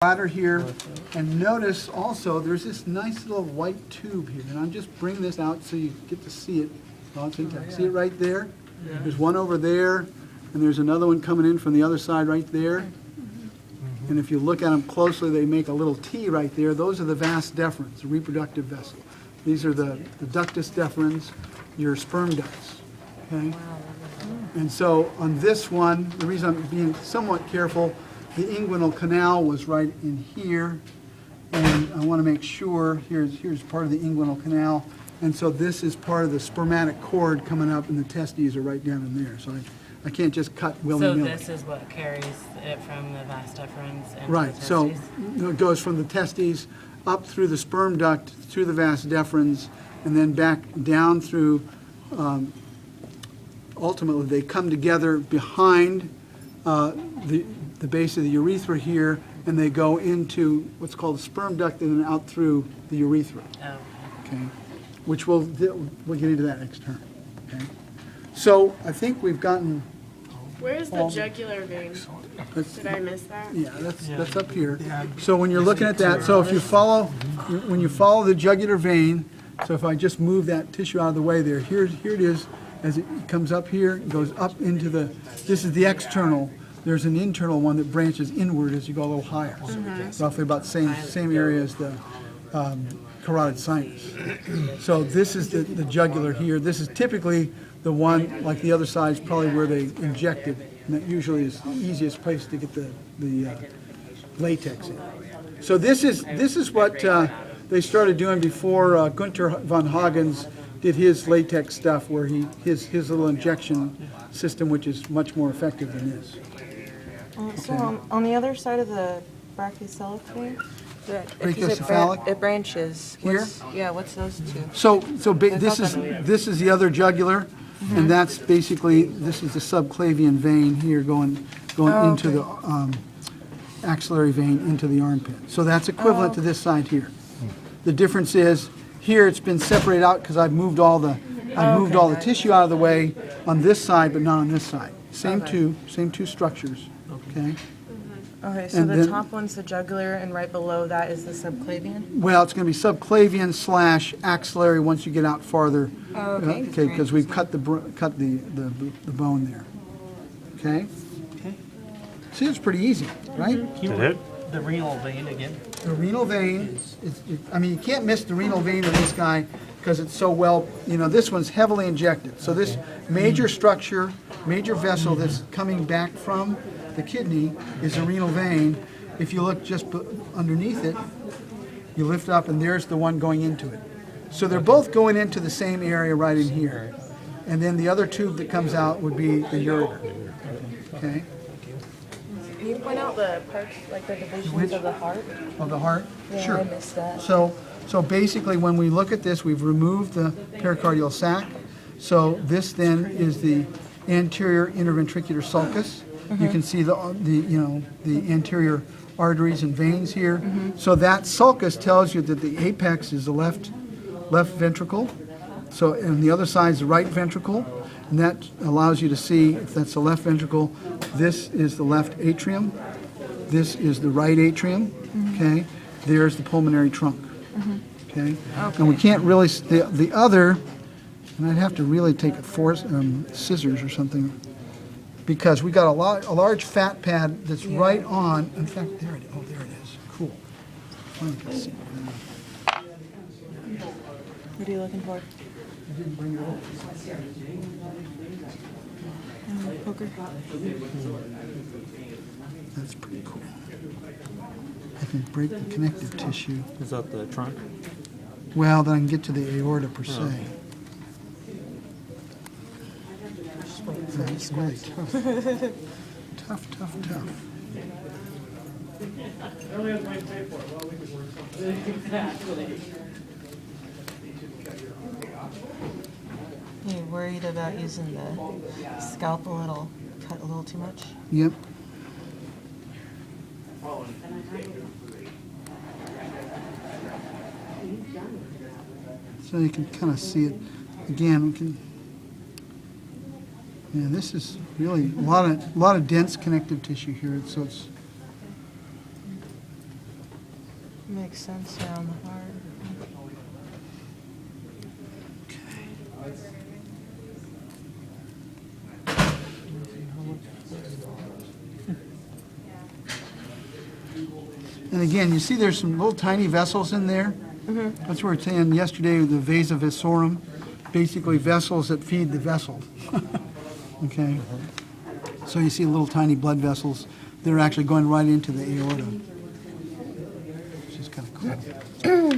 bladder here, and notice also there's this nice little white tube here, and I'm just bringing this out so you get to see it. See it right there? There's one over there, and there's another one coming in from the other side right there. And if you look at them closely, they make a little T right there. Those are the vas deferens, the reproductive vessel. These are the ductus deferens, your sperm ducts. Okay? And so on this one, the reason I'm being somewhat careful, the inguinal canal was right in here, and I want to make sure, here's part of the inguinal canal, and so this is part of the spermatic cord coming up, and the testes are right down in there, so I can't just cut willy-nilly. So this is what carries it from the vas deferens into Right, the so testes? it goes from the testes up through the sperm duct, through the vas deferens, and then back down through, ultimately they come together behind the base of the urethra here, and they go into what's called the sperm duct and then out through the urethra. Oh, Okay, which we'll get into that next term. Okay, so I think we've gotten. Where's the jugular vein? That's, Did I miss that? yeah, that's up here. So when you're looking at that, so if you follow, when you follow the jugular vein, so if I just move that tissue out of the way there, here it is, as it comes up here, it goes up into the. This is the external. There's an internal one that branches inward as you go a little higher, roughly about the same area as the carotid sinus. So this is the jugular here. This is typically the one, like the other side, is probably where they inject it, and that usually is the easiest place to get the latex in. So this is what they started doing before Gunther von Hagens did his latex stuff, where his little injection system, which is much more effective than this. So on the other side of the brachiocephalic vein, Brachiocephalic? it branches. Here? What's those two? So this is the other jugular, and that's basically, this is the subclavian vein here going into the axillary vein into the armpit. So that's equivalent to this side here. The difference is here it's been separated out because I've moved all the tissue out of the way on this side, but not on this side. Same two structures. Okay. Okay, so And the then- top one's the jugular, and right below that is the subclavian? Well, it's going to be subclavian / axillary once you get out farther. okay. Okay, because we've cut the bone there. Okay. See, it's pretty easy, right? The renal vein again. The renal vein I mean, you can't miss the renal vein in this guy because it's so well, this one's heavily injected. So this major structure, major vessel that's coming back from the kidney is the renal vein. If you look just underneath it, you lift up and there's the one going into it. So they're both going into the same area right in here. And then the other tube that comes out would be the ureter. Okay? Can you point out the parts, like the divisions of the heart? Of the heart? Yeah, Sure. I missed that. So basically, when we look at this, we've removed the pericardial sac. So this then is the anterior interventricular sulcus. You can see the anterior arteries and veins here. So that sulcus tells you that the apex is the left ventricle. So and the other side is the right ventricle, and that allows you to see if that's the left ventricle. This is the left atrium. This is the right atrium. Okay. There's the pulmonary trunk. Okay. And we can't really the other, and I'd have to really take scissors or something, because we got a large fat pad that's right on. In fact, there it is. Oh, there it is. Cool. Finally can see it. What are you looking for? I didn't bring it over. Poker. That's pretty cool. I can break the connective tissue. Is that the trunk? Well, then I can get to the aorta per se. That's really tough. Tough. You're worried about using the scalpel, it'll cut a little too much? Yep. So you can kind of see it. Again, we can. Yeah, this is really a lot of dense connective tissue here. So it's Makes sense around the heart. And again, you see there's some little tiny vessels in there. That's what we were saying yesterday with the vasa viscorum, basically vessels that feed the vessel. Okay? So you see little tiny blood vessels that are actually going right into the aorta, which is kind of cool.